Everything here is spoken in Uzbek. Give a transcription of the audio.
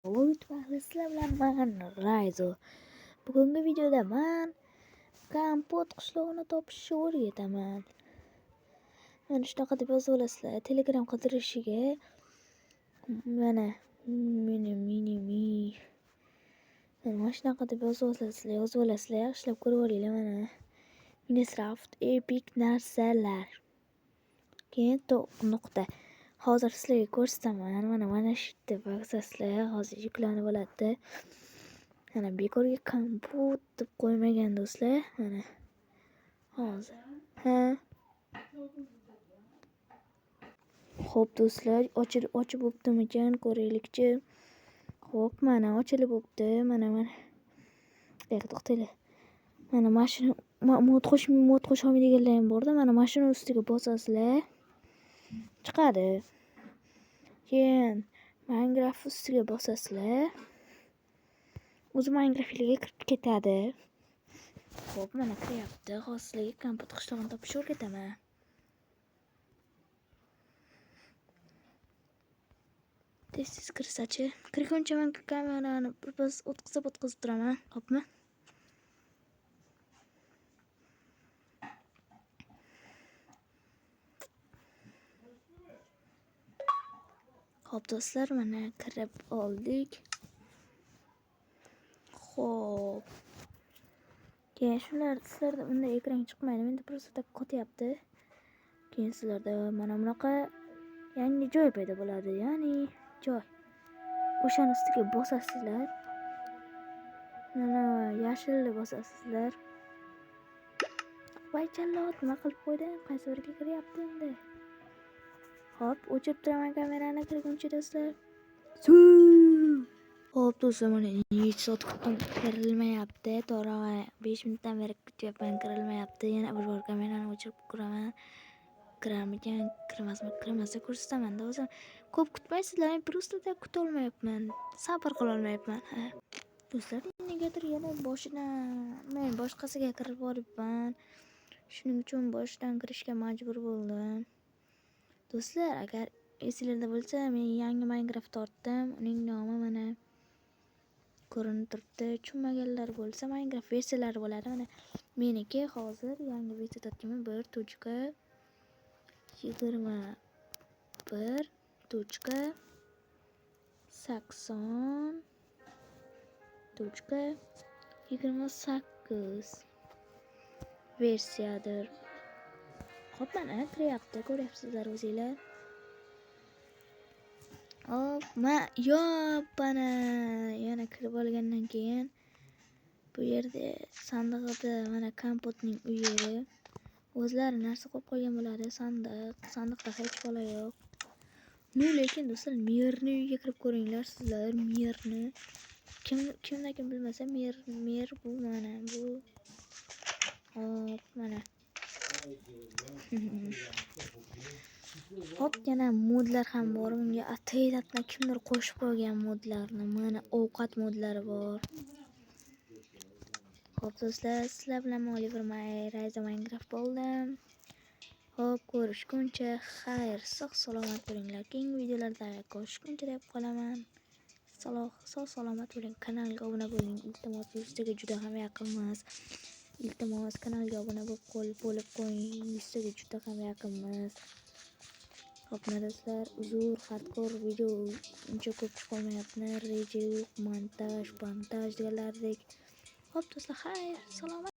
Lütfen sizlar bilan man Rayzo. Bugungi videoda man kompot qishlog'ini topishga o'rgataman. Mana shunaqa deb yozib olasizlar. Telegram qidirishiga mana mana shunaqa deb yozib olasizlar. Yaxshilab ko'rib olinglar mana. Minecraft epic narsalar. Keyin nuqta. Hozir sizlarga ko'rsataman. Mana shu deb yozasizlar. Hozir yuklanib oladi. Mana bekorga kompot deb qo'ymagan do'stlar. Mana hozir. Xo'p do'stlar, ochib bo'ptimikan ko'raylikchi. Xo'p, mana ochilib bo'pti. Mana. To'xtanglar. Mana mashina mod qo'sha olmaydiganlar ham borda. Mana mashina ustiga bosasizlar. Chiqadi. Keyin Minecraft ustiga bosasizlar. O'zi Minecraftga kirib ketadi. Xo'p, mana kiryapti. Hozir sizlarga kompot qishlog'ini topishga o'rgataman. Tez kirsachi. Kirguncha men kamerani birpas o'tkazib turaman. Xo'pmi? Xo'p do'stlar, mana kirib oldik. Xo'p. Keyin sizlarda unda ekran chiqmaydi. Menda просто tak qo'tyapti. Keyin sizlarda mana bunaqa yangi joy paydo bo'ladi. Ya'ni joy. O'shaning ustiga bosasizlar. Mana yashilni bosasizlar. Voy chalot, nima qilib qo'ydim? Qaysi biriga kiryapti endi? Hop, o'chirib turaman kamerani kirguncha do'stlar. Hop do'stlar, mana 2 soat kutdim, kirilmayapti. To'g'ri 5 minutdan beri kutyapman, kirilmayapti. Yana bir bor kamerani o'chirib ko'raman. Kirarmikan, kirmasa ko'rsataman-da o'zim. Ko'p kutmaysizlar, men просто tak kutolmayapman. Sabr qila olmayapman. Do'stlar, negadir yana men boshqasiga kirib boribman. Shuning uchun boshdan kirishga majbur bo'ldim. Do'stlar, agar esingizda bo'lsa, men yangi Minecraft ortdim. Uning nomi mana ko'rinib turibdi. Tushunmaganlar bo'lsa, Minecraft versiyalari bo'ladi. Mana meniki hozir yangi versiya tortganman 1.80.28 versiyadir. Hop, mana kiryapti, ko'ryapsizlar o'zinglar. Hop, mana yana kirib olgandan keyin bu yerda sandig'ida mana kompotning uyi. O'zlari narsa qo'yib qo'ygan bo'ladi. Sandiqda hech bola yo'q. Lekin do'stlar, merni uyiga kirib ko'ringlar sizlar, merni. Kimdan bilmasa, mer bu mana bu. Hop, mana. Hop, yana modlar ham bor. Unga atayatdan kimdir qo'shib qo'ygan modlarni. Mana ovqat modlari bor. Hop do'stlar, sizlar bilan Oliver Rayzo Minecraft bo'ldim. Hop, ko'rishguncha xayr, sog'-salomat bo'linglar. Keyingi videolarda ko'rishguncha deb qolaman. Sog'-salomat bo'ling. Kanalga obuna bo'ling. Iltimos, sizga juda ham yaqinmiz. Iltimos, kanalga obuna bo'lib qo'ying. Sizga juda ham yaqinmiz. Hop, do'stlar, uzr, hardcore video uncha ko'p chiqolmayapti. Reja, montaj deganlardek. Hop do'stlar, xayr, salomat.